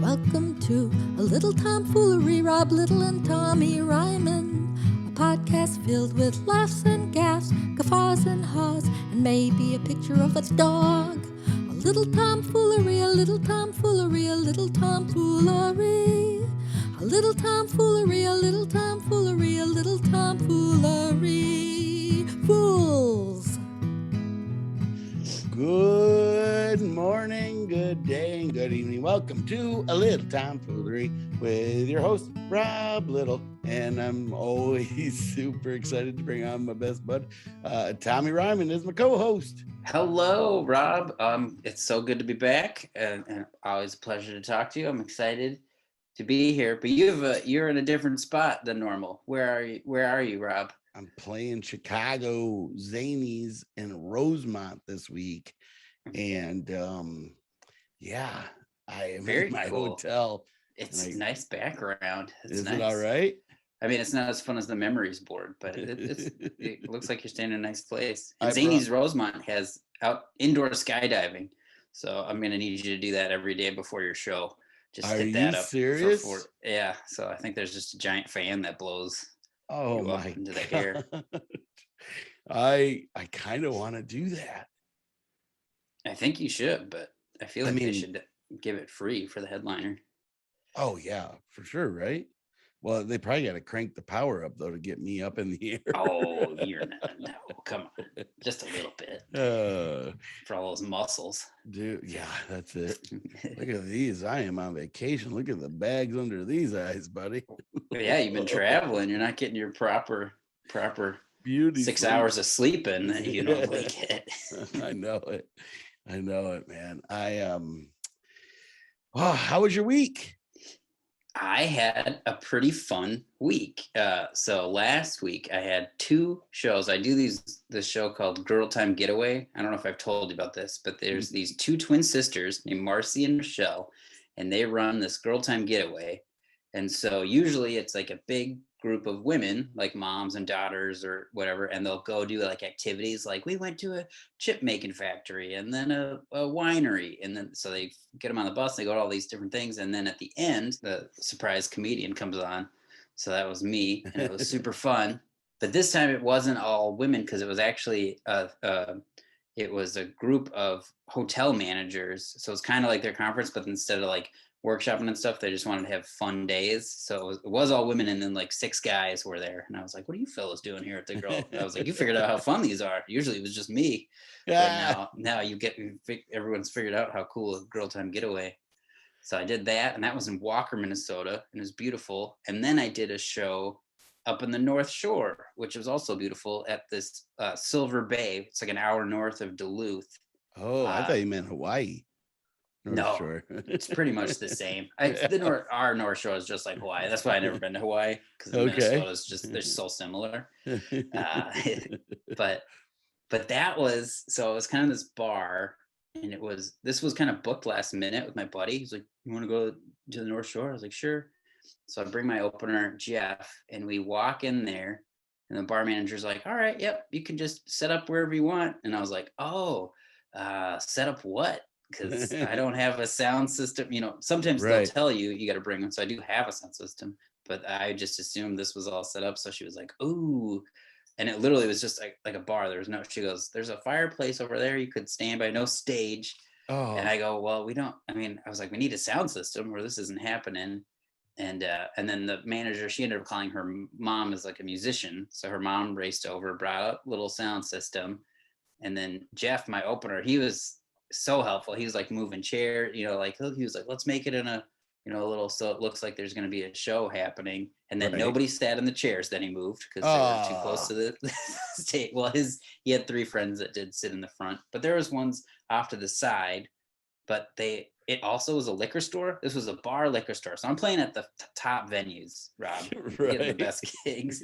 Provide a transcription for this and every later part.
Welcome to a little tomfoolery, Rob Little and Tommy Ryman. A podcast filled with laughs and gaffs, guffaws and haws, and maybe a picture of a dog. A little tomfoolery, a little tomfoolery, a little tomfoolery. A little tomfoolery, a little tomfoolery, a little tomfoolery. Fools! Good morning, good day, and good evening. Welcome to A Little Tomfoolery with your host, Rob Little. And I'm always super excited to bring on my best bud, Tommy Ryman is my co-host. Hello, Rob. It's so good to be back, and always a pleasure to talk to you. I'm excited to be here, but you're in a different spot than normal. Where are you, Rob? I'm playing Chicago Zanies in Rosemont this week. And yeah, I am in my hotel. It's a nice background. Is it all right? I mean, it's not as fun as the memories board, but it looks like you're staying in a nice place. And Zanies Rosemont has indoor skydiving. So I'm going to need you to do that every day before your show. Just hit that up. Serious? Yeah. So I think there's just a giant fan that blows up into the air. I kind of want to do that. I think you should, but I feel like they should give it free for the headliner. Oh yeah, for sure, right? Well, they probably got to crank the power up though to get me up in the air. Oh, no, come on, just a little bit for all those muscles, dude. Yeah, that's it. Look at these. I am on vacation. Look at the bags under these eyes, buddy. Yeah, you've been traveling. You're not getting your proper beauty 6 hours of sleep in that you normally get. I know it, man. How was your week? I had a pretty fun week. So last week I had two shows. I do this show called Girl Time Getaway. I don't know if I've told you about this, but there's these two twin sisters named Marcy and Michelle, and they run this Girl Time Getaway. And so usually it's like a big group of women, like moms and daughters or whatever, and they'll go do like activities like we went to a chip making factory and then a winery, and then so they get them on the bus, they go to all these different things, and then at the end the surprise comedian comes on. So that was me, and it was super fun. But this time it wasn't all women, because it was actually it was a group of hotel managers. So it's kind of like their conference, but instead of like workshopping and stuff, they just wanted to have fun days. So it was all women, and then like 6 guys were there, and I was like, what are you fellas doing here at the Girl? I was like, you figured out how fun these are. Usually it was just me. But now everyone's figured out how cool a Girl Time Getaway. So I did that, and that was in Walker, Minnesota, and it was beautiful. And then I did a show up in the North Shore, which was also beautiful, at this Silver Bay. It's like an hour north of Duluth. Oh, I thought you meant Hawaii. North Shore. It's pretty much the same. Our North Shore is just like Hawaii. That's why I've never been to Hawaii, because Minnesota is just, they're so similar. But that was, so it was kind of this bar, and this was kind of booked last minute with my buddy. He's like, you want to go to the North Shore? I was like, sure. So I bring my opener, Jeff, and we walk in there, and the bar manager's like, all right, yep, you can just set up wherever you want. And I was like, set up what? Because I don't have a sound system. Sometimes they'll tell you got to bring them. So I do have a sound system, but I just assumed this was all set up. So she was like, ooh. And it literally was just like a bar. She goes, there's a fireplace over there you could stand by, no stage. Oh. And I go, well, I was like, we need a sound system where this isn't happening. And then the manager, she ended up calling her mom as like a musician. So her mom raced over, brought up a little sound system. And then Jeff, my opener, he was so helpful. He was like moving chair, he was like, let's make it in a little, so it looks like there's going to be a show happening. And then nobody sat in the chairs. Then he moved because they were too close to the stage. Well, he had 3 friends that did sit in the front, but there was ones off to the side. But it also was a liquor store. This was a bar liquor store. So I'm playing at the top venues, Rob, getting the best gigs.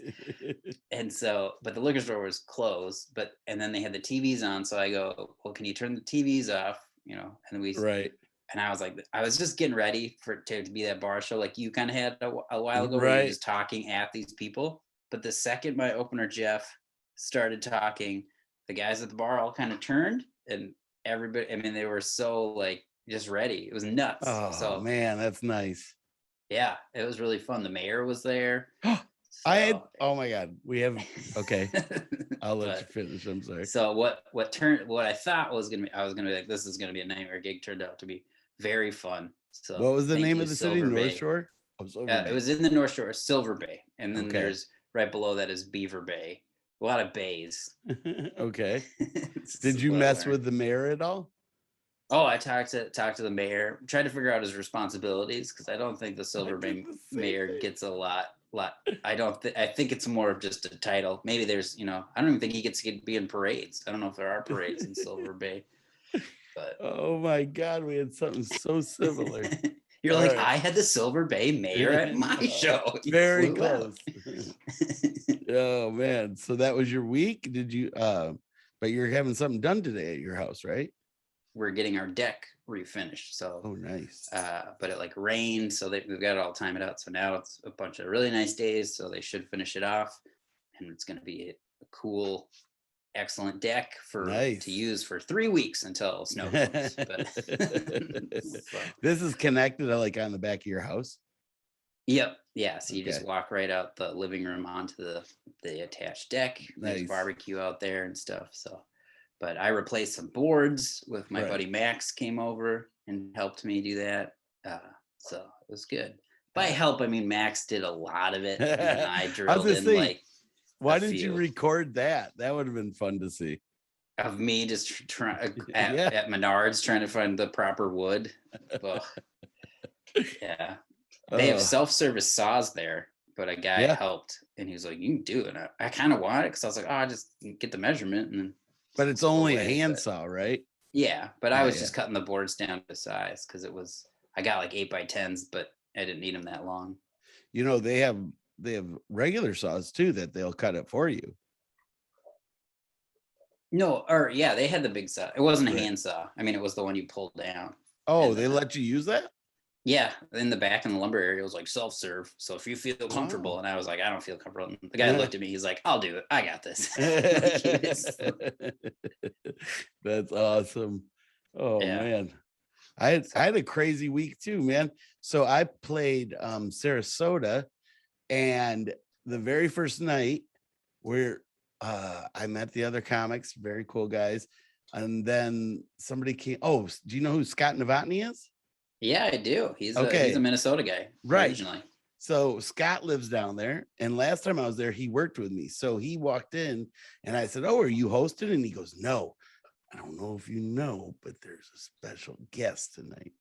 And so, but the liquor store was closed, and then they had the TVs on. So I go, well, can you turn the TVs off? And and I was like, I was just getting ready to be that bar show like you kind of had a while ago, where you're just talking at these people. But the second my opener, Jeff, started talking, the guys at the bar all kind of turned, and everybody, they were so like just ready. It was nuts. Oh So man, that's nice. yeah, it was really fun. The mayor was there. Oh my God, we have, okay. I'll let you But finish. I'm sorry. so what I thought was gonna be, I was gonna be like, this is gonna be a nightmare gig, turned out to be very fun. So What was the thank name you, of the city? Silver North Bay. Shore? Oh, Silver It Bay. was in the North Shore, Silver Bay, and then Okay. there's right below that is Beaver Bay. A lot of bays. Okay. It's Did you what I mess learned. with the mayor at all? Oh, I talked to the mayor, tried to figure out his responsibilities because I don't think the Silver Bay mayor gets a lot. I think it's more of just a title. Maybe there's, I don't even think he gets to be in parades. I don't know if there are parades in Silver Bay, but Oh my God, we had something so similar. you're All like, right. I had the Silver Bay mayor at my No, show. You very flew out. close. Oh man, so that was your week? Did you but you're having something done today at your house, right? We're getting our deck refinished. So Oh nice. but it like rained, so we've got it all timed out. So now it's a bunch of really nice days. So they should finish it off, and it's going to be a cool, excellent deck to use for 3 weeks until snow comes. So, this is connected like on the back of your house. Yep. Yeah. So you just walk right out the living room onto the attached deck. There's barbecue out there and stuff. So, but I replaced some boards with my buddy Max came over and helped me do that. So it was good. By help, I mean Max did a lot of it, and then I drilled in like. Why didn't you record that? That would have been fun to see. Of me just trying at Menards trying to find the proper wood. Well, yeah. They have self-service saws there, but a guy helped, and he was like, "You can do it." I kind of want it because I was like, "Oh, I just get the measurement." And then, but it's only a handsaw, right? Yeah, but I was just cutting the boards down to size because I got like 8x10s, but I didn't need them that long. They have regular saws too that they'll cut it for you. No, or yeah, they had the big saw. It wasn't a handsaw. I mean, it was the one you pulled down. Oh, they let you use that? Yeah, in the back in the lumber area, it was like self-serve. So if you feel comfortable, and I was like, I don't feel comfortable. And the guy looked at me, he's like, I'll do it. I got this. That's awesome. Oh man. I had a crazy week too, man. So I played Sarasota, and the very first night where I met the other comics, very cool guys. And then somebody came. Oh, do you know who Scott Novotny is? Yeah, I do. He's a Minnesota guy, right? Originally. So Scott lives down there, and last time I was there, he worked with me. So he walked in, and I said, "Oh, are you hosting?" And he goes, "No, I don't know if you know, but there's a special guest tonight."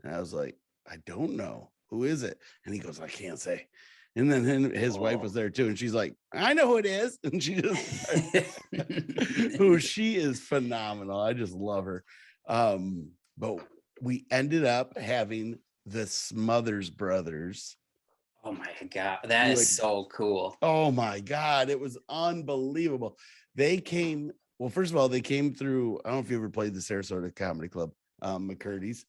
And I was like, "I don't know. Who is it?" And he goes, "I can't say." And then his wife was there too, and she's like, "I know who it is." And she just, she is phenomenal. I just love her. But we ended up having the Smother Brothers. Oh my God, that is so cool. Oh my God, it was unbelievable. They came, well, first of all, they came through, I don't know if you ever played the Sarasota Comedy Club, McCurdy's,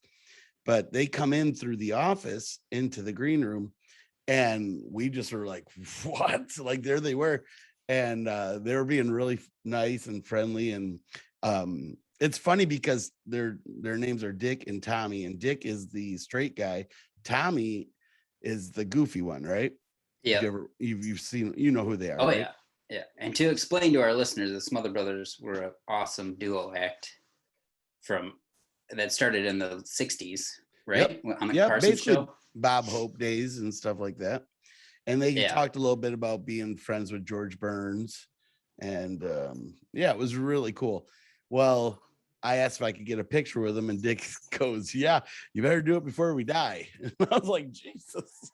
but they come in through the office into the green room, and we just were like, what? Like there they were. And they were being really nice and friendly. And it's funny because their names are Dick and Tommy, and Dick is the straight guy. Tommy is the goofy one, right? Yeah. You've seen, who they are. Oh, right? Yeah. And to explain to our listeners, the Smother Brothers were an awesome duo act that started in the 60s, right? Yep. On the Carson show. Bob Hope days and stuff like that. And they talked a little bit about being friends with George Burns. And it was really cool. Well, I asked if I could get a picture with him, and Dick goes, "Yeah, you better do it before we die." And I was like, Jesus.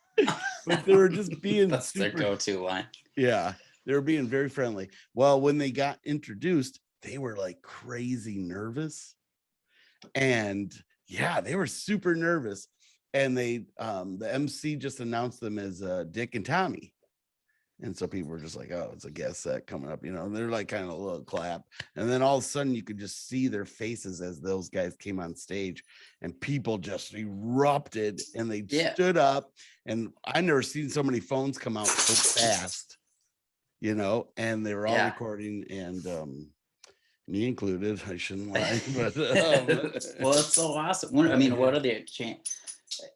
But they were just being That's their go-to line. Yeah, they were being very friendly. Well, when they got introduced, they were like crazy nervous. And they were super nervous. And they the MC just announced them as Dick and Tommy. And so people were just like, "Oh, it's a guest set coming up," and they're like kind of a little clap. And then all of a sudden you could just see their faces as those guys came on stage, and people just erupted, and they stood up. And I never seen so many phones come out so fast, and they were all recording. And me included. I shouldn't lie, but well, it's so awesome. I mean, what are the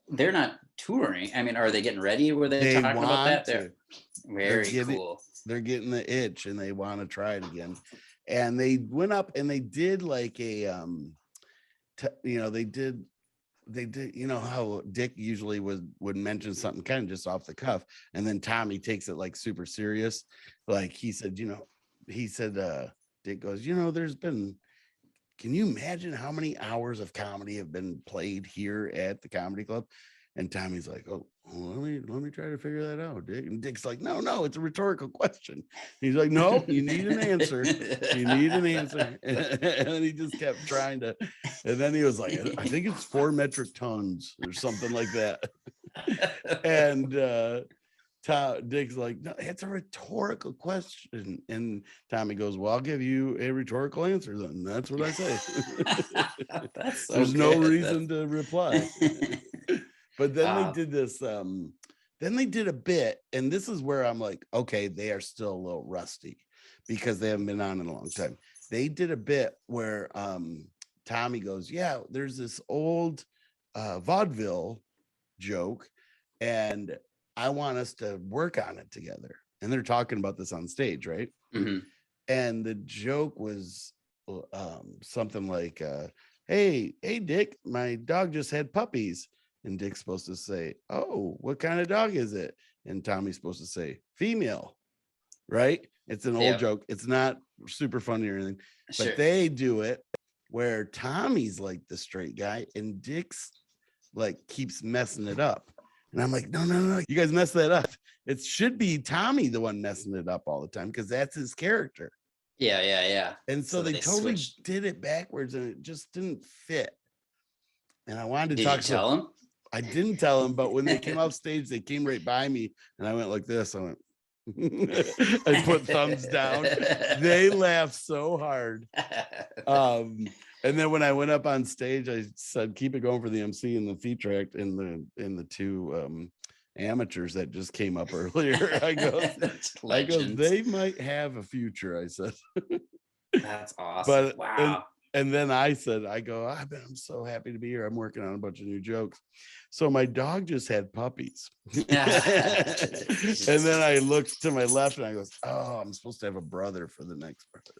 they're not touring. I mean, are they getting ready? Were they they talking about want that? They're to. very cool. They're getting the itch and they want to try it again. And they went up and they did like a they did, you know how Dick usually would mention something kind of just off the cuff, and then Tommy takes it like super serious. Like he said, Dick goes, can you imagine how many hours of comedy have been played here at the comedy club? And Tommy's like, oh, well, let me try to figure that out, Dick. And Dick's like, no, it's a rhetorical question. He's like, no, you need an answer. You need an answer. And he just kept trying to. And then he was like, I think it's 4 metric tons or something like that. And Dick's like, no, it's a rhetorical question. And Tommy goes, well, I'll give you a rhetorical answer then. That's what I say. That's so There's good. no reason to reply. But then they did this, then they did a bit, and this is where I'm like, okay, they are still a little rusty because they haven't been on in a long time. They did a bit where Tommy goes, yeah, there's this old vaudeville joke, and I want us to work on it together. And they're talking about this on stage, right? Mm-hmm. And the joke was something like, hey, Dick, my dog just had puppies. And Dick's supposed to say, oh, what kind of dog is it? And Tommy's supposed to say, female, right? It's an old joke. It's not super funny or anything, but they do it where Tommy's like the straight guy and Dick's like keeps messing it up. And I'm like, no, you guys mess that up. It should be Tommy the one messing it up all the time because that's his character. Yeah. And so they totally did it backwards and it just didn't fit. And I wanted to talk to him. I didn't tell him, but when they came off stage, they came right by me and I went like this. I went, I put thumbs down. They laughed so hard. And then when I went up on stage, I said, keep it going for the MC and the feature act and the 2 amateurs that just came up earlier. I go, they might have a future, I said. That's awesome. But wow. And then I said, I'm so happy to be here. I'm working on a bunch of new jokes. So my dog just had puppies. And then I looked to my left and I goes, oh, I'm supposed to have a brother for the next brother.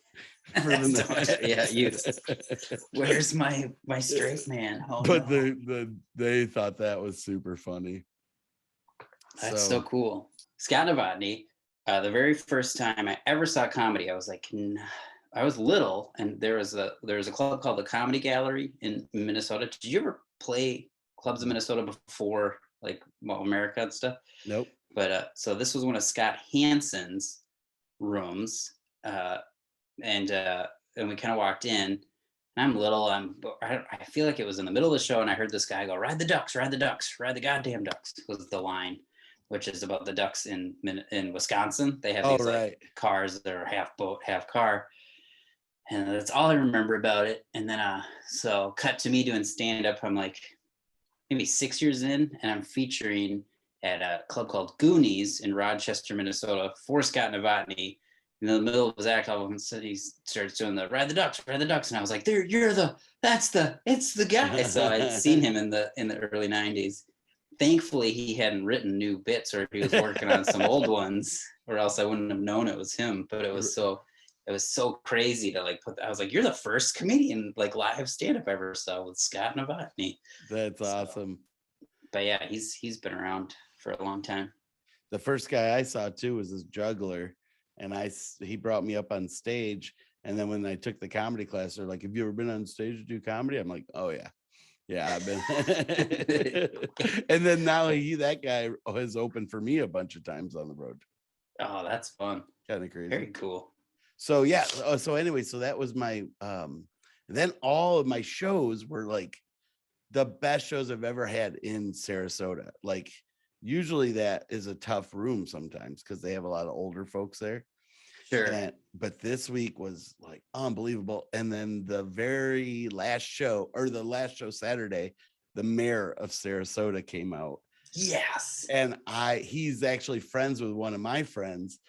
Where's my straight man? Oh, but they thought that was super funny. That's so cool. Scott Novotny, the very first time I ever saw comedy, I was like, I was little, and there was a club called the Comedy Gallery in Minnesota. Did you ever play clubs in Minnesota before, like America and stuff? Nope. But so this was one of Scott Hansen's rooms, and we kind of walked in. And I'm little. I feel like it was in the middle of the show, and I heard this guy go, "Ride the ducks, ride the ducks, ride the goddamn ducks," was the line, which is about the ducks in Wisconsin. They have these like cars that are half boat, half car. And that's all I remember about it. And then, so cut to me doing stand-up. I'm like maybe 6 years in, and I'm featuring at a club called Goonies in Rochester, Minnesota, for Scott Novotny. In the middle of his act, all of a sudden he starts doing the ride the ducks. And I was like, it's the guy. So I'd seen him in the early 90s. Thankfully, he hadn't written new bits, or he was working on some old ones, or else I wouldn't have known it was him. But it was so crazy to like I was like, you're the first comedian like live stand-up I ever saw with Scott Novotny. That's awesome. But yeah, he's been around for a long time. The first guy I saw too was this juggler, and he brought me up on stage. And then when I took the comedy class, they're like, have you ever been on stage to do comedy? I'm like, oh yeah, I've been. And then now that guy has opened for me a bunch of times on the road. Oh, that's fun. Kind of crazy. Very cool. So yeah. So anyway, so that was my then all of my shows were like the best shows I've ever had in Sarasota. Like usually that is a tough room sometimes because they have a lot of older folks there. Sure. But this week was like unbelievable. And then the very last show, or the last show Saturday, the mayor of Sarasota came out. Yes. And he's actually friends with one of my friends.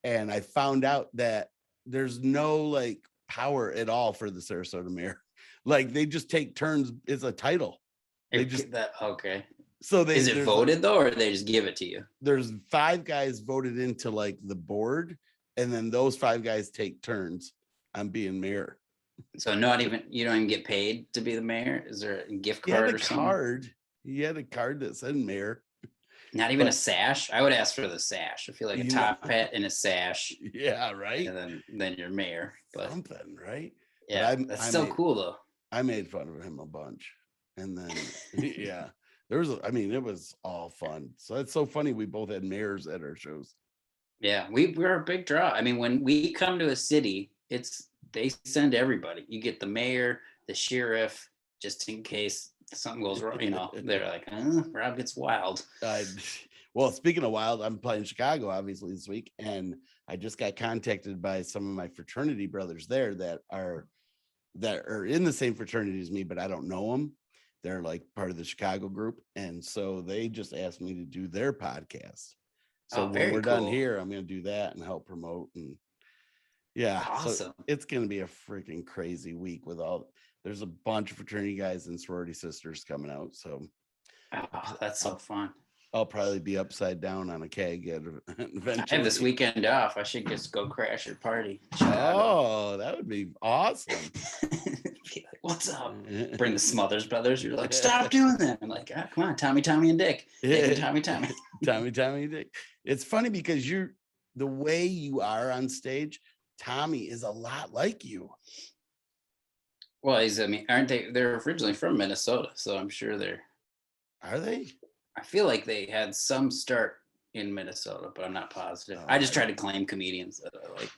And I found out that there's no like power at all for the Sarasota mayor. Like they just take turns. It's a title. They just okay. So is it voted though, or they just give it to you? There's 5 guys voted into like the board, and then those 5 guys take turns on being mayor. So you don't even get paid to be the mayor? Is there a gift card or something? He had a card that said mayor. Not even a sash? I would ask for the sash. I feel like a top hat and a sash. Yeah, right. And then you're mayor. But something, right? Yeah, that's still cool though. I made fun of him a bunch. And then yeah. It was all fun. So it's so funny. We both had mayors at our shows. Yeah, we're a big draw. I mean, when we come to a city, they send everybody. You get the mayor, the sheriff, just in case something goes wrong. They're like, Rob gets wild. Well, speaking of wild, I'm playing Chicago obviously this week, and I just got contacted by some of my fraternity brothers there that are in the same fraternity as me, but I don't know them. They're like part of the Chicago group. And so they just asked me to do their podcast. So when we're done here, I'm going to do that and help promote. And yeah, awesome. So it's going to be a freaking crazy week there's a bunch of fraternity guys and sorority sisters coming out. So that's so fun. I'll probably be upside down on a keg eventually. I have this weekend off. I should just go crash your party. Oh, that would be awesome. Be like, what's up? Bring the Smother Brothers. You're like, stop doing that. I'm like, come on, Tommy and Dick. Dick and Tommy. Tommy and Dick. It's funny because the way you are on stage, Tommy is a lot like you. Well, aren't they? They're originally from Minnesota, so I'm sure they're. Are they? I feel like they had some start in Minnesota, but I'm not positive. I just try to claim comedians that I like.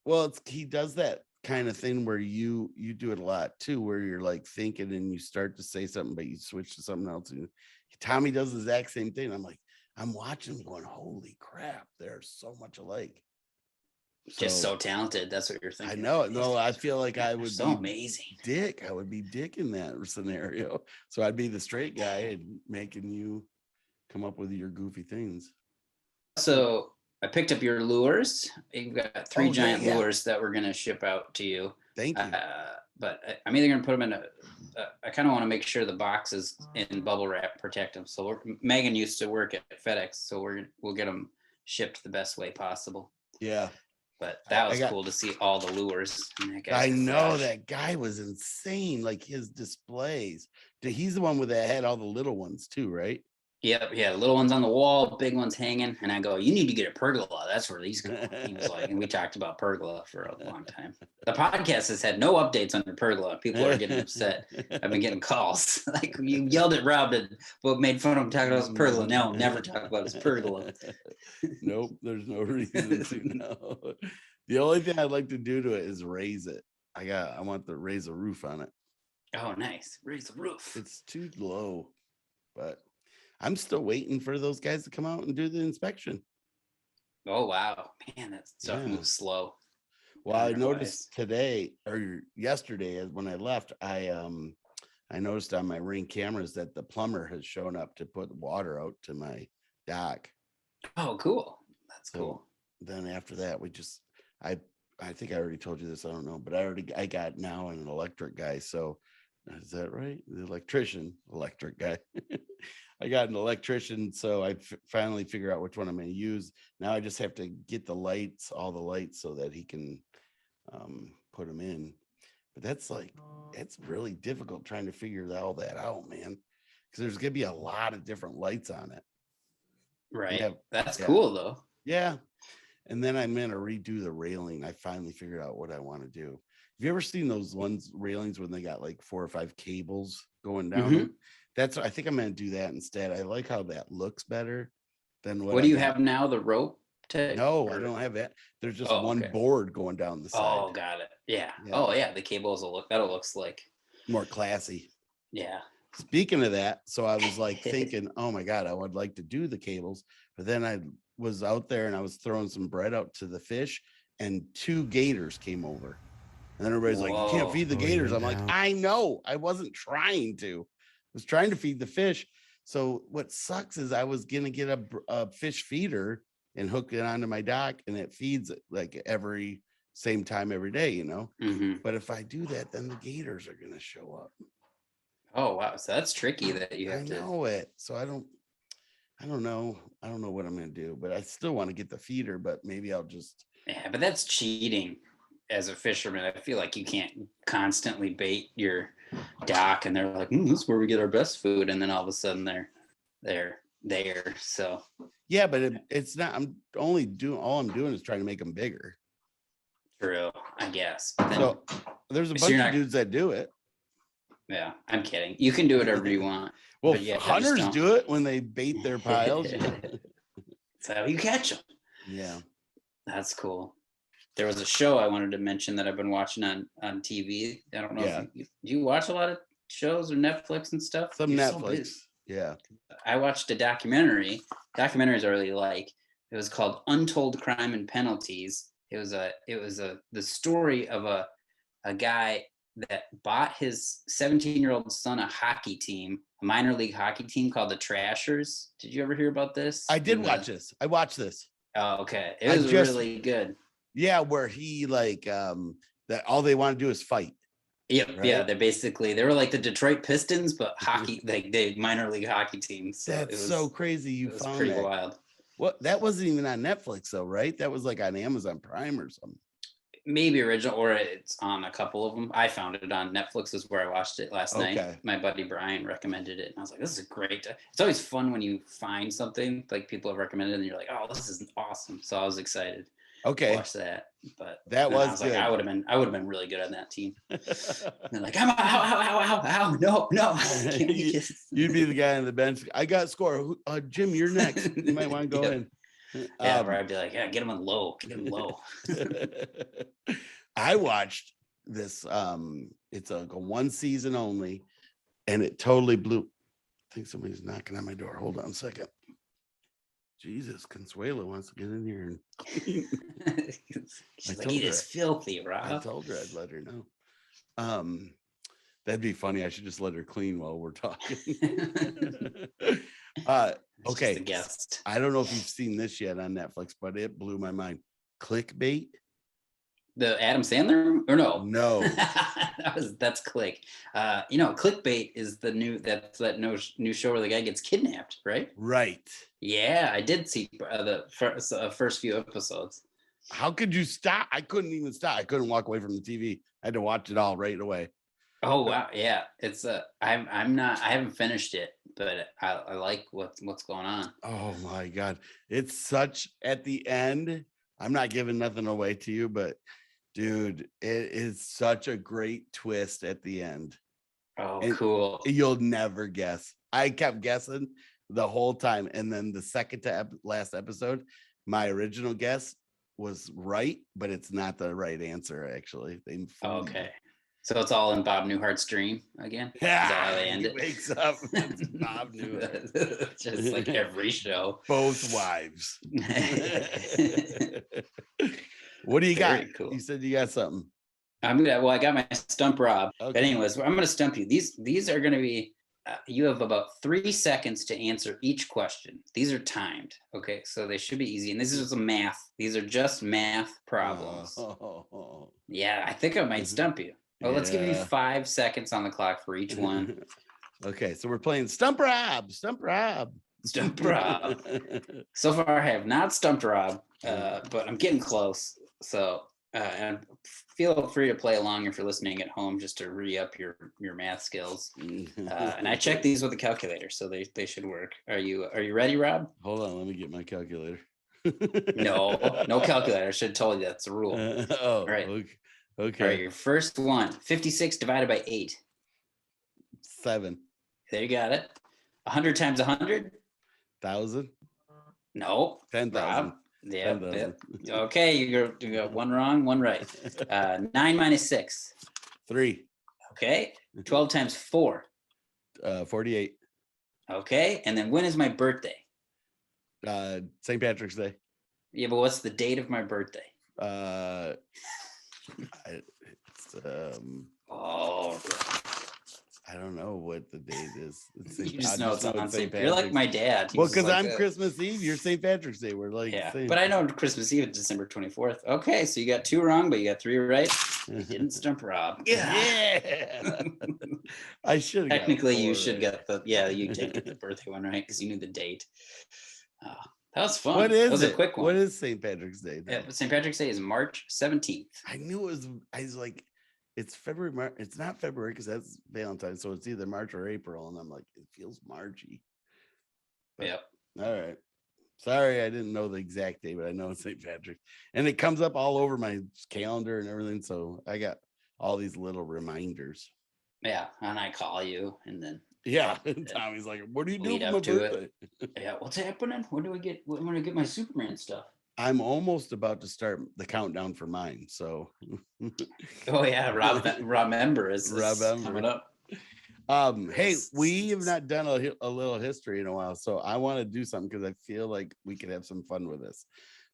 Well, he does that kind of thing where you do it a lot too, where you're like thinking and you start to say something, but you switch to something else. And Tommy does the exact same thing. I'm watching him going, holy crap, they're so much alike. Just so talented. That's what you're thinking. I know. No, I feel like I would so amazing. Dick. I would be Dick in that scenario. So I'd be the straight guy and making you come up with your goofy things. So I picked up your lures. You've got 3 giant lures that we're going to ship out to you. Thank you. But I'm either going to put them in I kind of want to make sure the boxes in bubble wrap protect them. So Megan used to work at FedEx, so we'll get them shipped the best way possible. Yeah. But that was cool to see all the lures. I know that guy was insane. Like his displays. He's the one that had all the little ones too, right? Yep, yeah, little ones on the wall, big ones hanging, and I go, you need to get a pergola. That's where these go. He was like, and we talked about pergola for a long time. The podcast has had no updates on the pergola. People are getting upset. I've been getting calls. Like, you yelled at Rob but made fun of him talking about his pergola. Now never talk about his pergola. Nope, there's no reason to know. The only thing I'd like to do to it is raise it. I want to raise a roof on it. Oh, nice. Raise the roof. It's too low, but I'm still waiting for those guys to come out and do the inspection. Oh, wow. Man, that stuff moves slow. Well, I noticed today or yesterday when I left, I noticed on my Ring cameras that the plumber has shown up to put water out to my dock. Oh, cool. That's cool. Then after that, I think I already told you this. I don't know, but I got now an electric guy. So is that right? The electric guy. I got an electrician, so I finally figure out which one I'm going to use. Now I just have to get all the lights so that he can put them in. But it's really difficult trying to figure all that out, man, because there's going to be a lot of different lights on it. Right. That's cool, though. Yeah. And then I'm going to redo the railing. I finally figured out what I want to do. Have you ever seen those railings when they got like 4 or 5 cables going down? Mm-hmm. I think I'm going to do that instead. I like how that looks better than what do you have now? The rope? No, I don't have that. There's just one board going down the side. Oh, got it. Yeah. Oh, yeah. The cables that'll look like more classy. Yeah. Speaking of that, so I was like thinking, oh my God, I would like to do the cables. But then I was out there and I was throwing some bread out to the fish and 2 gators came over. And then everybody's like, you can't feed the gators. I'm like, I know. I wasn't trying to. I was trying to feed the fish. So what sucks is I was going to get a fish feeder and hook it onto my dock, and it feeds it like every same time every day, you know. Mhm. But if I do that, then the gators are going to show up. Oh wow, so that's tricky that you I have to. know it. So I don't know. I don't know what I'm going to do, but I still want to get the feeder, but maybe I'll just. Yeah, but that's cheating as a fisherman. I feel like you can't constantly bait your dock and they're like, this is where we get our best food. And then all of a sudden they're there. So Yeah, but it's not. All I'm doing is trying to make them bigger. true, I guess. But then, So there's a bunch of dudes that do it. Yeah, I'm kidding. You can do whatever you want. Well, but yeah, hunters do it when they bait their piles. That's how you catch them. Yeah. That's cool. There was a show I wanted to mention that I've been watching on TV. I don't know if do you watch a lot of shows or Netflix and stuff? Some Netflix. So yeah. I watched a documentary. Documentaries I really like. It was called Untold Crime and Penalties. It was the story of a guy that bought his 17-year-old son a hockey team, a minor league hockey team called the Trashers. Did you ever hear about this? I did watch this. I watched this. Oh, okay. It was really good. Yeah, where he that all they want to do is fight. Yep. Right? Yeah, they were like the Detroit Pistons, but hockey, they minor league hockey teams. So that's so crazy. You found pretty wild. Well, that wasn't even on Netflix though, right? That was like on Amazon Prime or something. Maybe original, or it's on a couple of them. I found it on Netflix is where I watched it last night. My buddy Brian recommended it, and I was like, this is great. It's always fun when you find something like people have recommended and you're like, oh, this is awesome. So I was excited to watch that. But that was good. Like, I would have been really good on that team. And like, I'm ow, no. You'd be the guy on the bench. I got score. Jim, you're next. You might want to go in. Yeah, where I'd be like, get him on low. I watched this. It's a one season only, and it totally blew. I think somebody's knocking on my door. Hold on a second. Jesus, Consuelo wants to get in here and clean. She's like, it is filthy, Rob. I told her I'd let her know. That'd be funny. I should just let her clean while we're talking. Okay. The guest. I don't know if you've seen this yet on Netflix, but it blew my mind. Clickbait. The Adam Sandler or no? No. that's Click. Clickbait is the new show where the guy gets kidnapped, right? Right. Yeah, I did see the first few episodes. How could you stop? I couldn't even stop. I couldn't walk away from the TV. I had to watch it all right away. Oh wow, yeah. It's I haven't finished it, but I like what's going on. Oh my God. It's such at the end. I'm not giving nothing away to you, but dude, it is such a great twist at the end. Oh, and cool. You'll never guess. I kept guessing the whole time. And then the second to last episode, my original guess was right, but it's not the right answer, actually. Okay. So it's all in Bob Newhart's dream again? Yeah, is that how they end it? Wakes up. It's Bob Newhart. Just like every show. Both wives. What do you got? Cool. You said you got something. I got my Stump Rob. Okay. But anyways, I'm gonna stump you. These are gonna be you have about 3 seconds to answer each question. These are timed. Okay, so they should be easy. And this is just math. These are just math problems. Yeah, I think I might stump you. Well, let's give you 5 seconds on the clock for each one. Okay, so we're playing Stump Rob. Stump Rob. Stump Rob. So far, I have not stumped Rob, but I'm getting close. So, and feel free to play along if you're listening at home, just to re-up your math skills. And I checked these with a calculator, so they should work. Are you ready, Rob? Hold on, let me get my calculator. No calculator. I should have told you that's a rule. All right. Okay. All right, your first one. 56 divided by 8. 7. There you got it. 100 times 100? 1,000? No. 10,000. Yeah. 10,000. Okay, you got one wrong, one right. 9 minus 6. 3. Okay. 12 times 4. 48. Okay, and then when is my birthday? St. Patrick's Day. Yeah, but what's the date of my birthday? I don't know what the date is. You just know it's on St. Patrick's. You're like my dad. Well, because I'm Christmas Eve, you're St. Patrick's Day. We're like, yeah, same. but I know Christmas Eve is December 24th. Okay, so you got 2 wrong, but you got 3 right. You didn't stump Rob. Yeah. I should have. Technically, you should get you did get the birthday one right because you knew the date. Oh, that was fun. What is that was it? a quick one. What is St. Patrick's Day? St. Patrick's Day is March 17th. I knew it was. I was like, it's February. It's not February because that's Valentine's, so it's either March or April. And I'm like, it feels Marchy. But, yep. All right. Sorry, I didn't know the exact date, but I know it's St. Patrick's, and it comes up all over my calendar and everything. So I got all these little reminders. Yeah, and I call you, and then Tommy's like, "What are you doing lead for my up to birthday?" Yeah, what's happening? When do I get my Superman stuff? I'm almost about to start the countdown for mine. So, oh yeah, Rob Member is coming up. Hey, we have not done a little history in a while, so I want to do something because I feel like we could have some fun with this.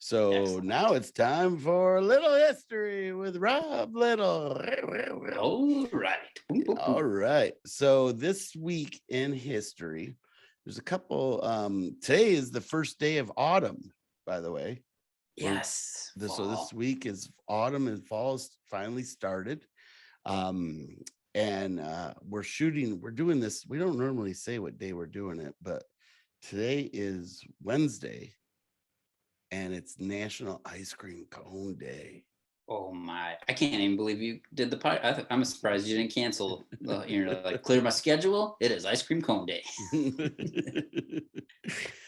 So Excellent. Now it's time for a little history with Rob Little. All right. So this week in history, there's a couple. Today is the first day of autumn, by the way. Yes. So this week is autumn and fall has finally started. And we're doing this. We don't normally say what day we're doing it, but today is Wednesday and it's National Ice Cream Cone Day. Oh my, I can't even believe you did the podcast. I'm surprised you didn't cancel. You're like, clear my schedule. It is Ice Cream Cone Day.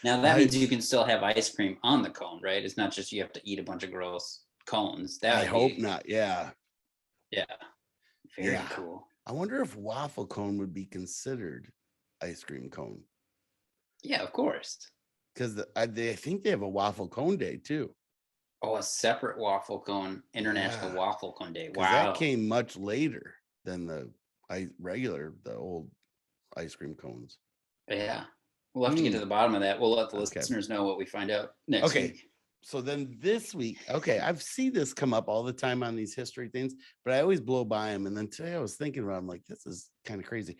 Now that means you can still have ice cream on the cone, right? It's not just you have to eat a bunch of gross cones. I hope not. Yeah. Yeah. Very cool. I wonder if waffle cone would be considered ice cream cone. Yeah, of course. Because I think they have a waffle cone day too. Oh, a separate waffle cone, International Waffle Cone Day. Wow. That came much later than the old ice cream cones. Yeah. We'll have to get to the bottom of that. We'll let the listeners know what we find out next week. So then this week, I've seen this come up all the time on these history things, but I always blow by them. And then today I was thinking about, I'm like, this is kind of crazy.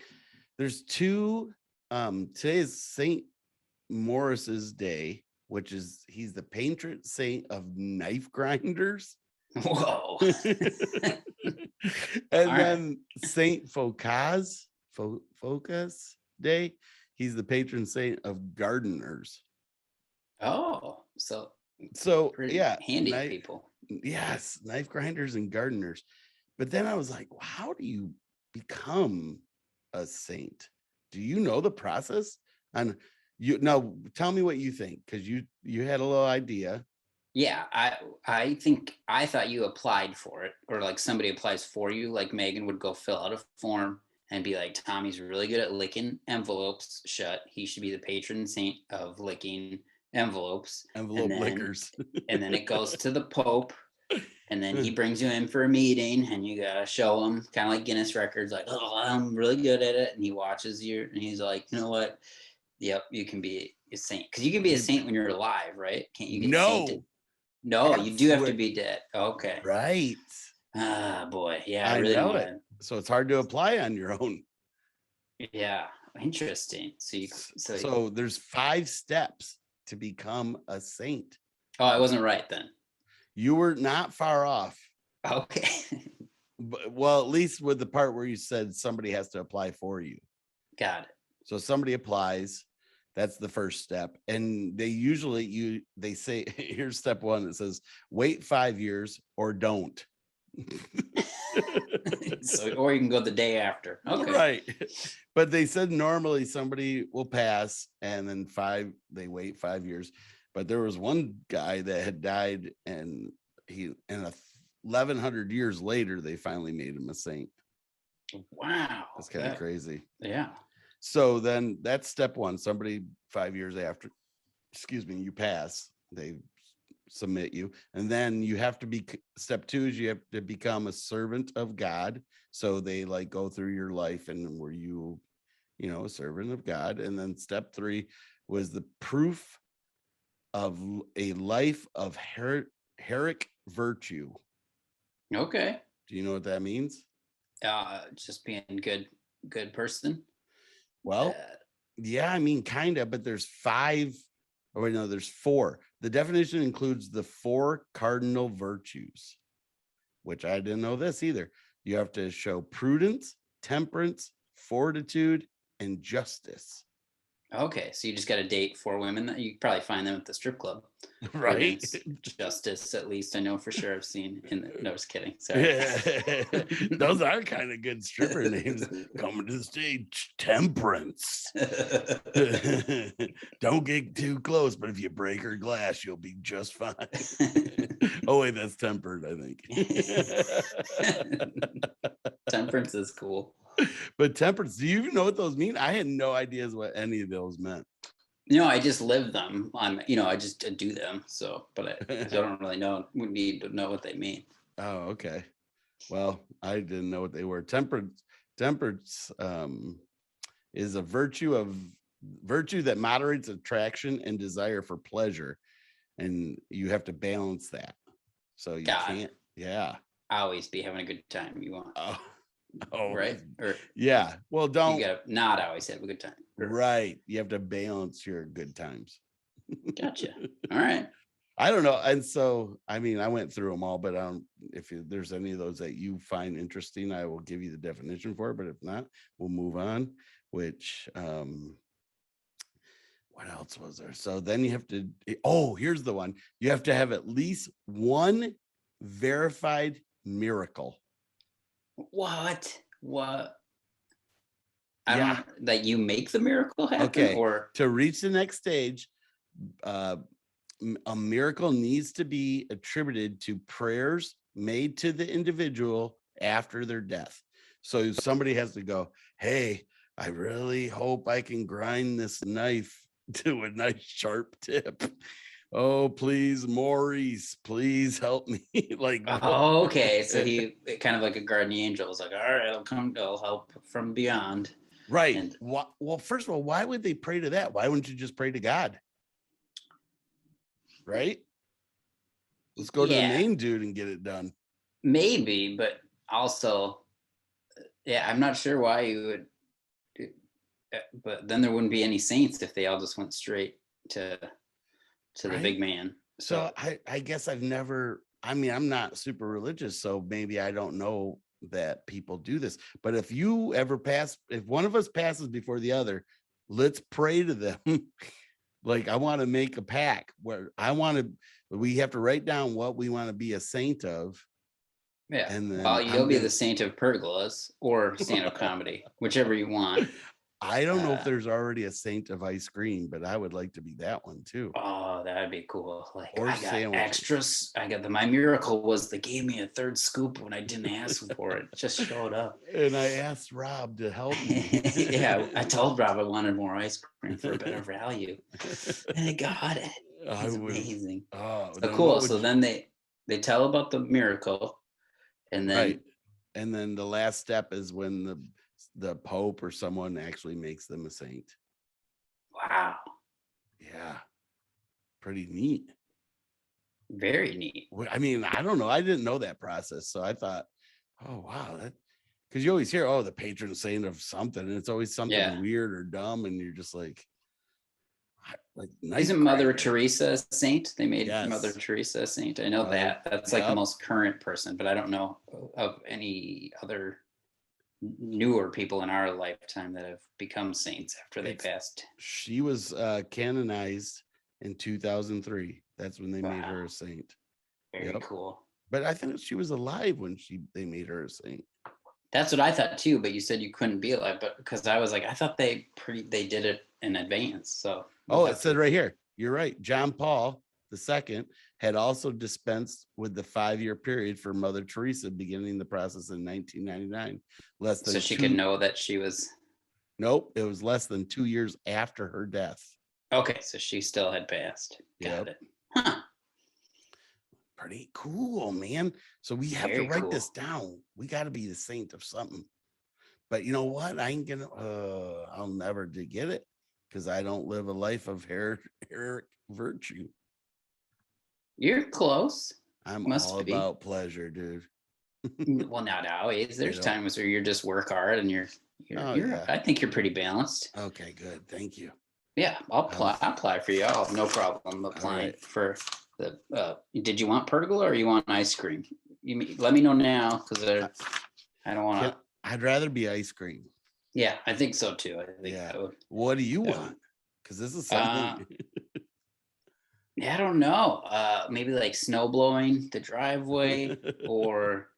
There's two, today is St. Maurice's Day, which is, he's the patron saint of knife grinders. Whoa. And then St. Focas Day, he's the patron saint of gardeners. Oh, so handy people. Yes, knife grinders and gardeners. But then I was like, well, how do you become a saint? Do you know the process? And tell me what you think, because you had a little idea. Yeah, I thought you applied for it, or like somebody applies for you, like Megan would go fill out a form and be like, Tommy's really good at licking envelopes shut. He should be the patron saint of licking envelopes, lickers. And then it goes to the Pope, and then he brings you in for a meeting, and you gotta show him, kind of like Guinness records, like, oh, I'm really good at it. And he watches you, and he's like, you know what? Yep, you can be a saint, because you can be a saint when you're alive, right? Can't you get sainted? No, you do have to be dead. Okay, right. Ah, boy, yeah, I really know it. So it's hard to apply on your own. Yeah, interesting. So there's 5 steps to become a saint. Oh, I wasn't right then. You were not far off. Okay. But, well, at least with the part where you said somebody has to apply for you. Got it. So somebody applies. That's the first step. And they say, here's step 1. It says, wait 5 years or don't. Or you can go the day after. Okay. Right. But they said normally somebody will pass and then they wait 5 years. But there was one guy that had died, and 1,100 years later, they finally made him a saint. Wow. That's kind of crazy. Yeah. So then that's step 1. Somebody 5 years after, you pass, they submit you. And then you have to be, step 2 is you have to become a servant of God. So they like go through your life, and were you a servant of God. And then step 3 was the proof of a life of heroic virtue. Okay. Do you know what that means? Just being good good person? Well, yeah, I mean, kind of, but there's 5. Oh, wait, no, there's 4. The definition includes the 4 cardinal virtues, which I didn't know this either. You have to show prudence, temperance, fortitude, and justice. Okay, so you just got to date 4 women. That you probably find them at the strip club. Right. Justice, at least I know for sure. I've seen in the, no, just kidding. Sorry. Those are kind of good stripper names. Coming to the stage, Temperance. Don't get too close, but if you break her glass, you'll be just fine. Oh wait, that's Tempered, I think. Temperance is cool. But temperance, do you even know what those mean? I had no idea what any of those meant. No, I just live them. I just do them. So, but I don't really know. We need to know what they mean. Oh, okay. Well, I didn't know what they were. Temperance is a virtue that moderates attraction and desire for pleasure, and you have to balance that. So you can't. Yeah. Always be having a good time. You want. Oh, right. Or yeah. Well, don't. You gotta not always have a good time. Right. You have to balance your good times. Gotcha. All right. I don't know. And so, I mean, I went through them all, but if there's any of those that you find interesting, I will give you the definition for it. But if not, we'll move on. Which, what else was there? So then you have to, here's the one. You have to have at least one verified miracle. What? I don't know, that you make the miracle happen. Okay. Or to reach the next stage, a miracle needs to be attributed to prayers made to the individual after their death. So somebody has to go, hey, I really hope I can grind this knife to a nice sharp tip. Oh, please, Maurice, please help me. Like, oh, okay. So he kind of like a guardian angel is like, all right, I'll help from beyond. Right. And well, first of all, why would they pray to that? Why wouldn't you just pray to God? Right. Let's go to the main dude and get it done. Maybe, but also, I'm not sure why you would. But then there wouldn't be any saints if they all just went straight to the big man. So I guess I'm not super religious, so maybe I don't know that people do this. But if one of us passes before the other, let's pray to them. Like, I want to make a pact where we have to write down what we want to be a saint of. Yeah. And then you'll be the saint of pergolas or stand-up comedy, whichever you want. I don't know if there's already a saint of ice cream, but I would like to be that one too. Oh, that'd be cool. Like, or I got sandwiches. Extras. My miracle was they gave me a third scoop when I didn't ask for it. It just showed up. And I asked Rob to help me. Yeah, I told Rob I wanted more ice cream for a better value. And I got it. It's amazing. Oh, so cool. So then they tell about the miracle. And then right. And then the last step is when the Pope or someone actually makes them a saint. Wow. Yeah. Pretty neat. Very neat. I mean, I don't know. I didn't know that process. So I thought, oh, wow. Because you always hear, the patron saint of something. And it's always something weird or dumb. And you're just like isn't Mother Teresa a saint? They made Mother Teresa a saint. I know that. That's like the most current person, but I don't know of any other newer people in our lifetime that have become saints after they passed. She was canonized in 2003. That's when they made her a saint. Very cool. But I think she was alive when they made her a saint. That's what I thought too, but you said you couldn't be alive, but because I was like, I thought they did it in advance. So it said right here. You're right. John Paul II had also dispensed with the 5-year period for Mother Teresa, beginning the process in 1999. So she could know that she was. Nope, it was less than 2 years after her death. Okay, so she still had passed. Got it. Huh. Pretty cool, man. So we have to write this down. We got to be the saint of something. But you know what? I ain't gonna. I'll never get it because I don't live a life of heroic virtue. You're close. I'm all about pleasure, dude. Well, not always. There's times where you just work hard and you're I think you're pretty balanced. Okay, good. Thank you. Yeah, I'll apply for you. I'll have no problem applying for the. Did you want pergola or you want ice cream? Let me know now because I don't want to. I'd rather be ice cream. Yeah, I think so too. I think that would. What do you want? Because this is something. Yeah, I don't know. Maybe like snow blowing the driveway, or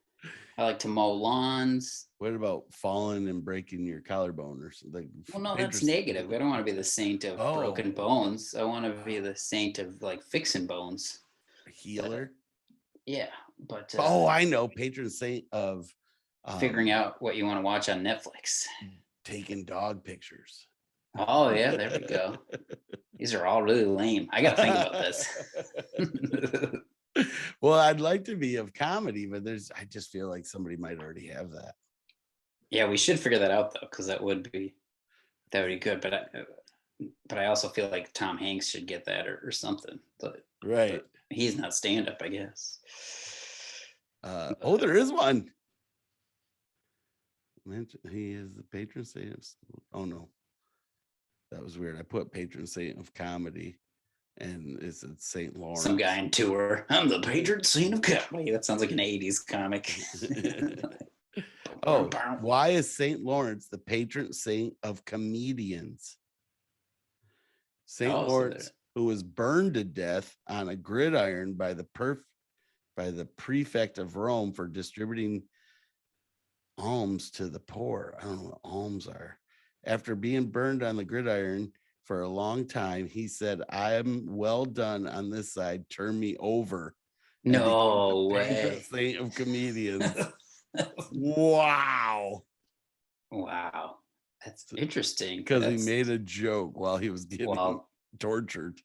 I like to mow lawns. What about falling and breaking your collarbone or something? Well, no, that's negative. I don't want to be the saint of broken bones. I want to be the saint of like fixing bones. A healer. Yeah, but I know, patron saint of figuring out what you want to watch on Netflix. Taking dog pictures. Oh yeah, there we go. These are all really lame. I got to think about this. Well, I'd like to be of comedy, but I just feel like somebody might already have that. Yeah, we should figure that out though, because that would be good. But I also feel like Tom Hanks should get that or something. But he's not stand up, I guess. There is one. He is the patron saint. Oh no, that was weird. I put patron saint of comedy, and it's at St. Lawrence. Some guy in tour. I'm the patron saint of comedy. That sounds like an '80s comic. Why is St. Lawrence the patron saint of comedians? St. Lawrence, who was burned to death on a gridiron by the prefect of Rome for distributing alms to the poor. I don't know what alms are. After being burned on the gridiron for a long time, he said, "I am well done on this side. Turn me over." No way. Saint of comedians. Wow. That's interesting. Because he made a joke while he was getting tortured.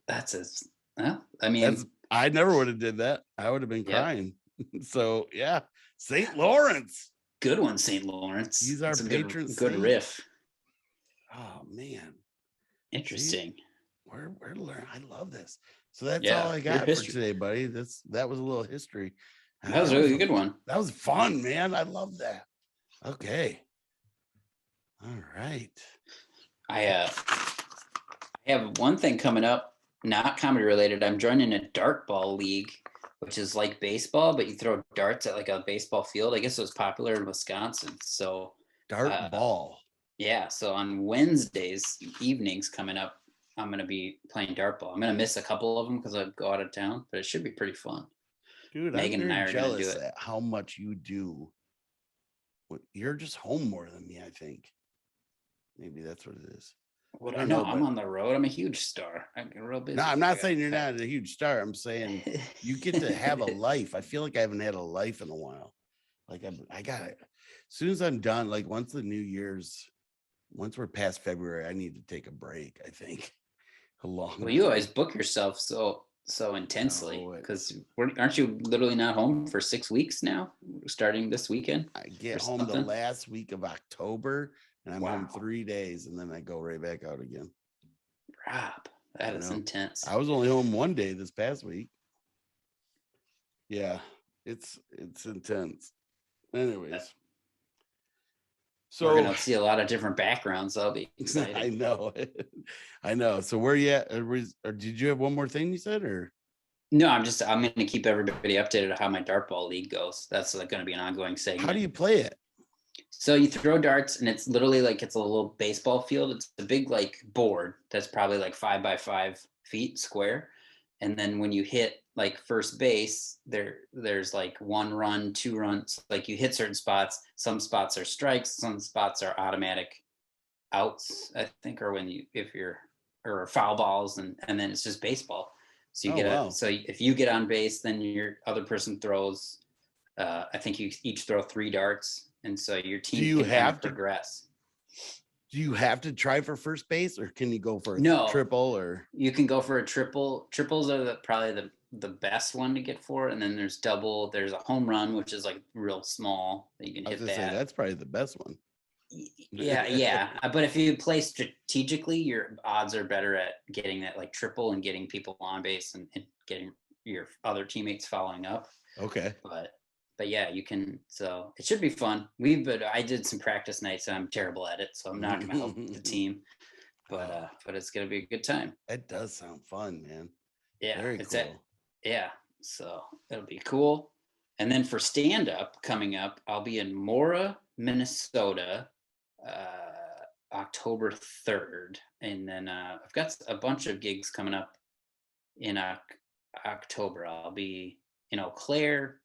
I never would have did that. I would have been crying. So yeah, St. Lawrence. Good one, St. Lawrence. He's our patron saint. Good riff. Oh man. Interesting. We're learning. I love this. So that's all I got for today, buddy. That was a little history. That was a really good one. That was fun, man. I love that. Okay. All right. I have one thing coming up, not comedy related. I'm joining a dart ball league, which is like baseball, but you throw darts at like a baseball field. I guess it was popular in Wisconsin. So dart ball. Yeah. So on Wednesdays evenings coming up, I'm going to be playing dart ball. I'm going to miss a couple of them because I go out of town, but it should be pretty fun. Dude, Megan and I are jealous going to do it. At how much you do. You're just home more than me, I think. Maybe that's what it is. What I know, I'm on the road. I'm a huge star. I'm real busy. No, I'm not saying you're not a huge star. I'm saying you get to have a life. I feel like I haven't had a life in a while. Like I got it. As soon as I'm done, like once we're past February, I need to take a break. I think. Well, you always book yourself so intensely because aren't you literally not home for 6 weeks now, starting this weekend? I get home the last week of October. And I'm home 3 days, and then I go right back out again. Rob, that is intense. I was only home 1 day this past week. Yeah, it's intense. Anyways, so we're gonna see a lot of different backgrounds. That'll be exciting. I know. So where you at? Or did you have one more thing you said, or? No, I'm going to keep everybody updated on how my dartball league goes. That's like going to be an ongoing segment. How do you play it? So you throw darts, and it's literally like it's a little baseball field. It's a big like board that's probably like 5 by 5 feet square. And then when you hit like first base, there's like 1 run, 2 runs. Like you hit certain spots. Some spots are strikes. Some spots are automatic outs, I think, or or foul balls, and then it's just baseball. So you so if you get on base, then your other person throws. I think you each throw 3 darts. And so your team can have to progress. Do you have to try for first base, or can you go for a triple? Or you can go for a triple. Triples are probably the best one to get for. And then there's double. There's a home run, which is like real small that you can hit that. Say, that's probably the best one. Yeah. But if you play strategically, your odds are better at getting that like triple and getting people on base and getting your other teammates following up. Okay. But yeah, you can. So it should be fun. I did some practice nights, and I'm terrible at it, so I'm not gonna help the team. But it's gonna be a good time. It does sound fun, man. Yeah, Very cool. Yeah, so it'll be cool. And then for stand up coming up, I'll be in Mora, Minnesota, October 3rd, and then I've got a bunch of gigs coming up in October. I'll be in Eau Claire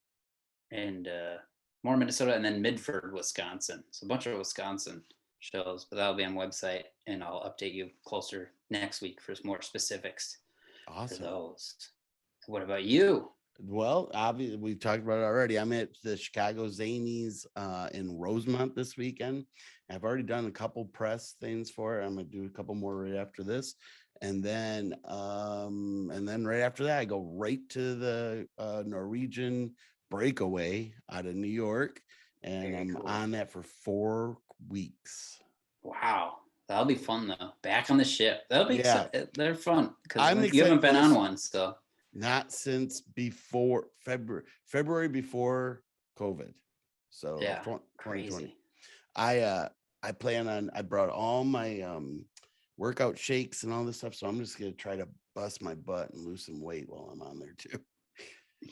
and Mora, Minnesota, and then Midford, Wisconsin. So a bunch of Wisconsin shows, but that'll be on website, and I'll update you closer next week for more specifics. Awesome. For those. What about you? Well, obviously, we've talked about it already. I'm at the Chicago Zanies in Rosemont this weekend. I've already done a couple press things for it. I'm gonna do a couple more right after this, and then right after that, I go right to the Norwegian Breakaway out of New York, and Very I'm cool. on that for 4 weeks. Wow, that'll be fun though. Back on the ship. That'll be they're fun because you haven't been on one, so. Not since before February before COVID. So yeah, 2020. crazy. I plan on, I brought all my workout shakes and all this stuff. So I'm just gonna try to bust my butt and lose some weight while I'm on there too.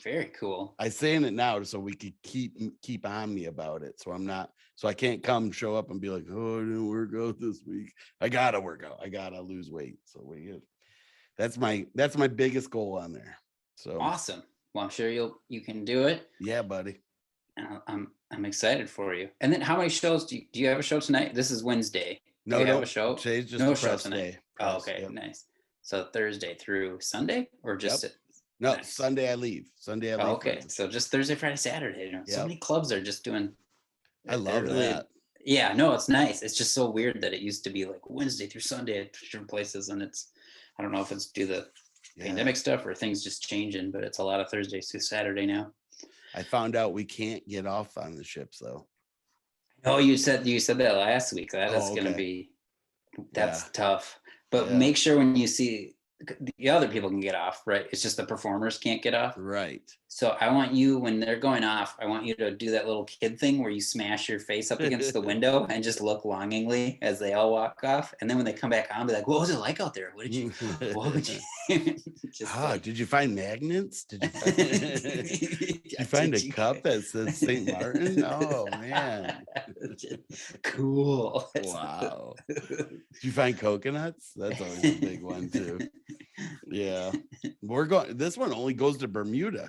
Very cool. I saying it now so we could keep on me about it. So I can't show up and be like, oh, I didn't work out this week. I gotta work out. I gotta lose weight. So that's my biggest goal on there. So awesome. Well, I'm sure you can do it. Yeah, buddy. And I'm excited for you. And then how many shows do you have a show tonight? This is Wednesday. No, have a show. Today's just no a show press tonight. day. Okay, yep. Nice. So Thursday through Sunday, or just No, nice. Sunday I leave. Okay, so just Thursday, Friday, Saturday. So many clubs are just doing. I love that. Yeah, no, it's nice. It's just so weird that it used to be like Wednesday through Sunday at different places, and I don't know if it's due to the pandemic stuff or things just changing, but it's a lot of Thursdays through Saturday now. I found out we can't get off on the ships though. Oh, you said that last week. That is going to be, that's tough. But make sure when you see the other people can get off, right? It's just the performers can't get off. Right. So I want you, when they're going off, I want you to do that little kid thing where you smash your face up against the window and just look longingly as they all walk off. And then when they come back on, be like, what was it like out there? What would you did you find magnets? Did you find a cup that says St. Martin? Oh man. Cool. Wow. Did you find coconuts? That's always a big one too. Yeah. This one only goes to Bermuda.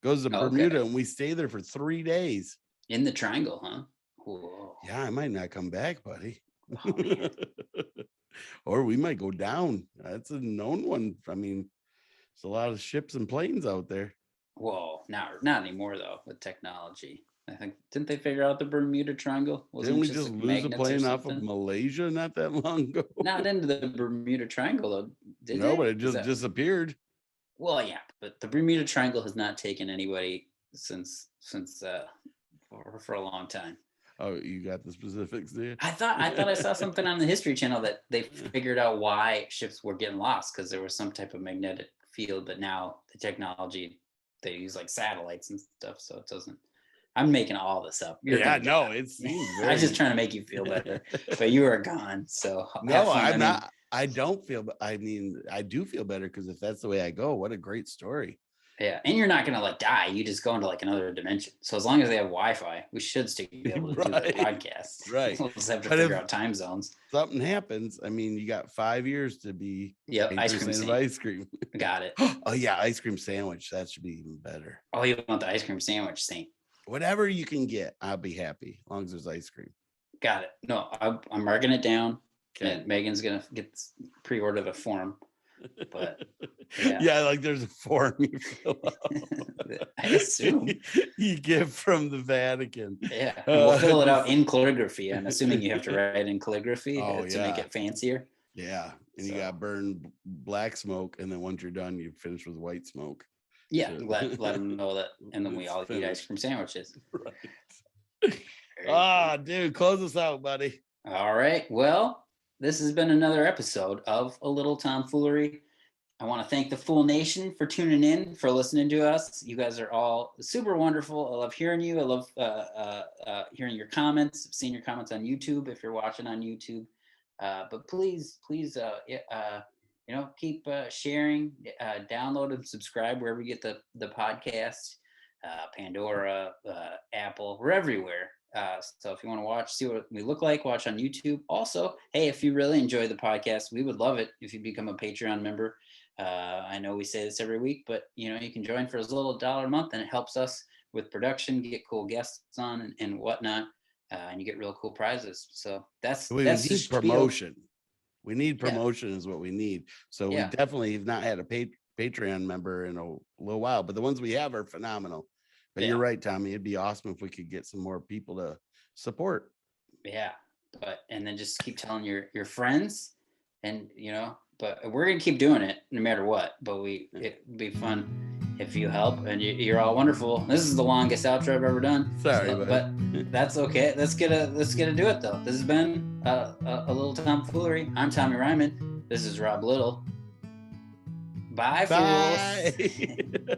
Bermuda, and we stay there for 3 days. In the triangle, huh? Whoa. Yeah, I might not come back, buddy. Oh, or we might go down. That's a known one. I mean, there's a lot of ships and planes out there. Whoa, not anymore though, with technology. I think, didn't they figure out the Bermuda Triangle? Didn't we just lose a plane off of Malaysia not that long ago? Not into the Bermuda Triangle though, did No, but it just disappeared. Well, yeah, but the Bermuda Triangle has not taken anybody since for a long time. Oh, you got the specifics there? I thought I saw something on the History Channel that they figured out why ships were getting lost because there was some type of magnetic field, but now the technology, they use like satellites and stuff, so it doesn't. I'm making all this up. It seems I was just trying to make you feel better, but you were gone. So no, I'm not. I don't feel. I mean, I do feel better because if that's the way I go, what a great story. Yeah, and you're not gonna die. You just go into like another dimension. So as long as they have Wi-Fi, we should still be able to do the podcast. Right. We'll just have to figure out time zones. Something happens. I mean, you got 5 years to be. Ice cream. Ice cream. Got it. Oh yeah, ice cream sandwich. That should be even better. Oh, you want the ice cream sandwich, Saint? Whatever you can get, I'll be happy as long as there's ice cream. Got it. No, I'm marking it down. Okay. And Megan's gonna pre-order the form. But like there's a form you fill out. I assume you get from the Vatican. Yeah, we'll fill it out in calligraphy. I'm assuming you have to write in calligraphy to make it fancier. Yeah, and you got to burn black smoke, and then once you're done, you finish with white smoke. Yeah, let them know that, and then we all eat ice cream sandwiches. Right. Dude, close us out, buddy. All right. Well, this has been another episode of A Little Tomfoolery. I want to thank the Fool Nation for tuning in, for listening to us. You guys are all super wonderful. I love hearing you. I love hearing your comments, seeing your comments on YouTube if you're watching on YouTube. But please, keep sharing, download and subscribe wherever you get the podcast, Pandora, Apple, we're everywhere. So if you want to watch, see what we look like, watch on YouTube. Also, hey, if you really enjoy the podcast, we would love it if you become a Patreon member. I know we say this every week, but you can join for as little as $1 a month, and it helps us with production, get cool guests on and whatnot, and you get real cool prizes. So that's need the promotion. We need promotion is what we need. So we definitely have not had a Patreon member in a little while, but the ones we have are phenomenal. But you're right, Tommy. It'd be awesome if we could get some more people to support. Yeah, and then just keep telling your friends, and but we're gonna keep doing it no matter what. But it'd be fun if you help, and you're all wonderful. This is the longest outro I've ever done. Sorry, but that's okay. Let's get to do it though. This has been a little tomfoolery. I'm Tommy Ryman. This is Rob Little. Bye. Fools.